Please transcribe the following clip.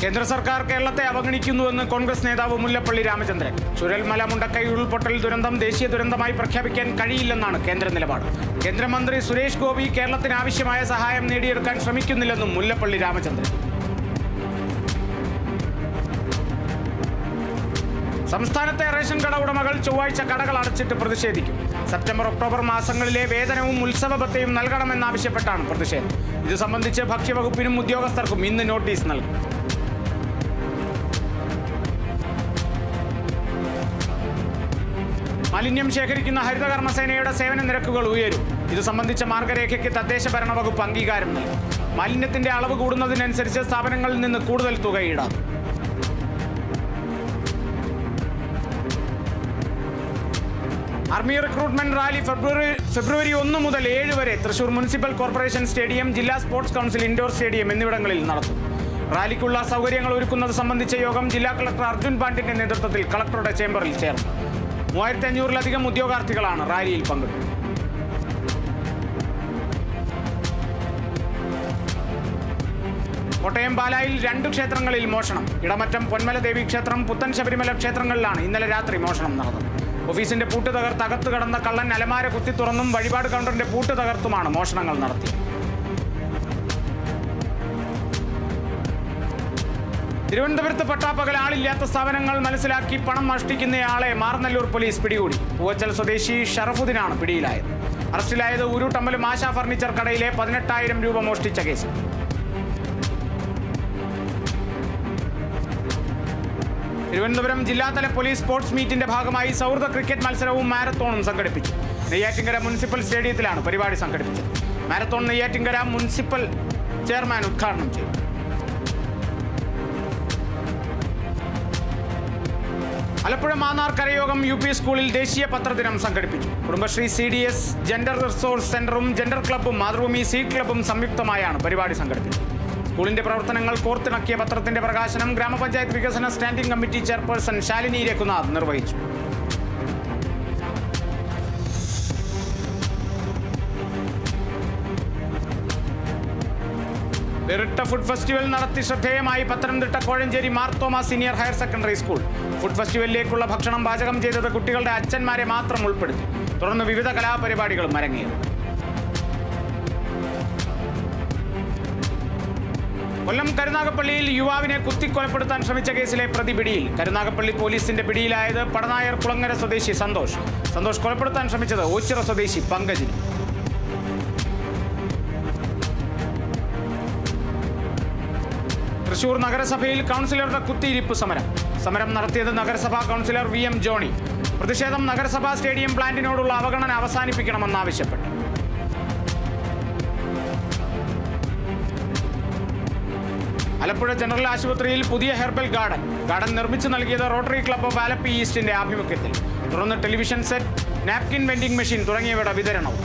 കേന്ദ്ര സർക്കാർ കേരളത്തെ അവഗണിക്കുന്നുവെന്ന് കോൺഗ്രസ് നേതാവ് മുല്ലപ്പള്ളി രാമചന്ദ്രൻ. ചുരൽമല മുണ്ടക്കൈ ഉരുൾപൊട്ടൽ ദുരന്തം ദേശീയ ദുരന്തമായി പ്രഖ്യാപിക്കാൻ കഴിയില്ലെന്നാണ് കേന്ദ്ര നിലപാട്. കേന്ദ്രമന്ത്രി സുരേഷ് ഗോപി കേരളത്തിന് ആവശ്യമായ സഹായം നേടിയെടുക്കാൻ ശ്രമിക്കുന്നില്ലെന്നും മുല്ലപ്പള്ളി രാമചന്ദ്രൻ. സംസ്ഥാനത്തെ റേഷൻ കട ഉടമകൾ ചൊവ്വാഴ്ച കടകൾ അടച്ചിട്ട് പ്രതിഷേധിക്കും. സെപ്റ്റംബർ ഒക്ടോബർ മാസങ്ങളിലെ വേതനവും ഉത്സവ ഭത്തയും നൽകണമെന്നാവശ്യപ്പെട്ടാണ് പ്രതിഷേധം. ഇത് സംബന്ധിച്ച് ഭക്ഷ്യവകുപ്പിനും ഉദ്യോഗസ്ഥർക്കും ഇന്ന് നോട്ടീസ് നൽകും. മാലിന്യം ശേഖരിക്കുന്ന ഹരിതകർമ്മസേനയുടെ സേവന നിരക്കുകൾ ഉയരും. ഇത് സംബന്ധിച്ച മാർഗരേഖയ്ക്ക് തദ്ദേശ ഭരണ വകുപ്പ് അംഗീകാരം നൽകും. മാലിന്യത്തിന്റെ അളവ് കൂടുന്നതിനനുസരിച്ച് സ്ഥാപനങ്ങളിൽ നിന്ന് കൂടുതൽ തുക ഈടാക്കും. ആർമി റിക്രൂട്ട്മെന്റ് റാലി ഫെബ്രുവരി 1 മുതൽ 7 വരെ തൃശൂർ മുനിസിപ്പൽ കോർപ്പറേഷൻ സ്റ്റേഡിയം, ജില്ലാ സ്പോർട്സ് കൗൺസിൽ ഇൻഡോർ സ്റ്റേഡിയം എന്നിവിടങ്ങളിൽ നടത്തും. റാലിക്കുള്ള സൗകര്യങ്ങൾ ഒരുക്കുന്നത് സംബന്ധിച്ച യോഗം ജില്ലാ കളക്ടർ അർജുൻ പാണ്ഡ്യന്റെ നേതൃത്വത്തിൽ കളക്ടറുടെ ചേംബറിൽ ചേർന്നു. 3500-ലധികം ഉദ്യോഗാർത്ഥികളാണ് റാലിയിൽ പങ്കെടുത്തത്. കോട്ടയം പാലായിൽ 2 ക്ഷേത്രങ്ങളിൽ മോഷണം. ഇടമറ്റം പൊന്മല ദേവി ക്ഷേത്രം, പുത്തൻ ശബരിമല ക്ഷേത്രങ്ങളിലാണ് ഇന്നലെ രാത്രി മോഷണം നടന്നത്. ഓഫീസിന്റെ പൂട്ട് തകർത്ത് അകത്ത് കടന്ന കള്ളൻ അലമാര കുത്തി തുറന്നും വഴിപാട് കൗണ്ടറിന്റെ പൂട്ട് തകർത്തുമാണ് മോഷണങ്ങൾ നടത്തിയത്. തിരുവനന്തപുരത്ത് പട്ടാപ്പകൽ ആളില്ലാത്ത സ്ഥാപനങ്ങൾ മനസ്സിലാക്കി പണം മോഷ്ടിക്കുന്നയാളെ മാറനല്ലൂർ പോലീസ് പിടികൂടി. പൂവച്ചൽ സ്വദേശി ഷറഫുദ്ദീനാണ് പിടിയിലായത്. അറസ്റ്റിലായത് ഉരുട്ടമ്പലം ആശാ ഫർണിച്ചർ കടയിലെ 18,000 രൂപ മോഷ്ടിച്ച കേസ്. തിരുവനന്തപുരം ജില്ലാതല പോലീസ് സ്പോർട്സ് മീറ്റിന്റെ ഭാഗമായി സൗഹൃദ ക്രിക്കറ്റ് മത്സരവും മാരത്തോണും സംഘടിപ്പിച്ചു. നെയ്യാറ്റിൻകര മുനിസിപ്പൽ സ്റ്റേഡിയത്തിലാണ് പരിപാടി സംഘടിപ്പിച്ചത്. മാരത്തോൺ നെയ്യാറ്റിൻകര മുനിസിപ്പൽ ചെയർമാൻ ഉദ്ഘാടനം ചെയ്തു. ആലപ്പുഴ മാന്നാർ കരയോഗം UP സ്കൂളിൽ ദേശീയ പത്രദിനം സംഘടിപ്പിച്ചു. കുടുംബശ്രീ CDS ജെൻഡർ റിസോഴ്സ് സെന്ററും ജെൻഡർ ക്ലബ്ബും മാതൃഭൂമി സീഡ് ക്ലബ്ബും സംയുക്തമായാണ് പരിപാടി സംഘടിപ്പിച്ചത്. സ്കൂളിന്റെ പ്രവർത്തനങ്ങൾ കോർത്തിണക്കിയ പത്രത്തിന്റെ പ്രകാശനം ഗ്രാമപഞ്ചായത്ത് വികസന standing committee chairperson Shalini Raghunath നിർവഹിച്ചു. ഇരട്ട ഫുഡ് ഫെസ്റ്റിവൽ നടത്തി ശ്രദ്ധേയമായി Pathanamthitta Kozhencherry Marthoma senior higher secondary school. Food ഫെസ്റ്റിവലിലേക്കുള്ള ഭക്ഷണം പാചകം ചെയ്തത് കുട്ടികളുടെ അച്ഛന്മാരെ മാത്രം ഉൾപ്പെടുത്തി. തുടർന്ന് വിവിധ കലാപരിപാടികളും അരങ്ങേറി. കൊല്ലം കരുനാഗപ്പള്ളിയിൽ യുവാവിനെ കുത്തിക്കൊലപ്പെടുത്താൻ ശ്രമിച്ച കേസിലെ പ്രതി പിടിയിൽ. കരുനാഗപ്പള്ളി പോലീസിന്റെ പിടിയിലായത് പടനായർ കുളങ്ങര സ്വദേശി സന്തോഷ് കൊലപ്പെടുത്താൻ ശ്രമിച്ചത് ഓച്ചിറ സ്വദേശി പങ്കജിന്. തൃശൂർ നഗരസഭയിൽ കൗൺസിലറുടെ കുത്തിയിരിപ്പ് സമരം നടത്തിയത് നഗരസഭാ കൗൺസിലർ VM ജോണി. പ്രതിഷേധം നഗരസഭാ സ്റ്റേഡിയം പ്ലാന്റിനോടുള്ള അവഗണന അവസാനിപ്പിക്കണമെന്നാവശ്യപ്പെട്ടു. ആലപ്പുഴ ജനറൽ ആശുപത്രിയിൽ പുതിയ ഹെർബൽ ഗാർഡൻ നിർമ്മിച്ചു നൽകിയത് റോട്ടറി ക്ലബ്ബ് ഓഫ് ആലപ്പി ഈസ്റ്റിന്റെ ആഭിമുഖ്യത്തിൽ. തുടർന്ന് television set, napkin vending machine തുടങ്ങിയവയുടെ വിതരണവും.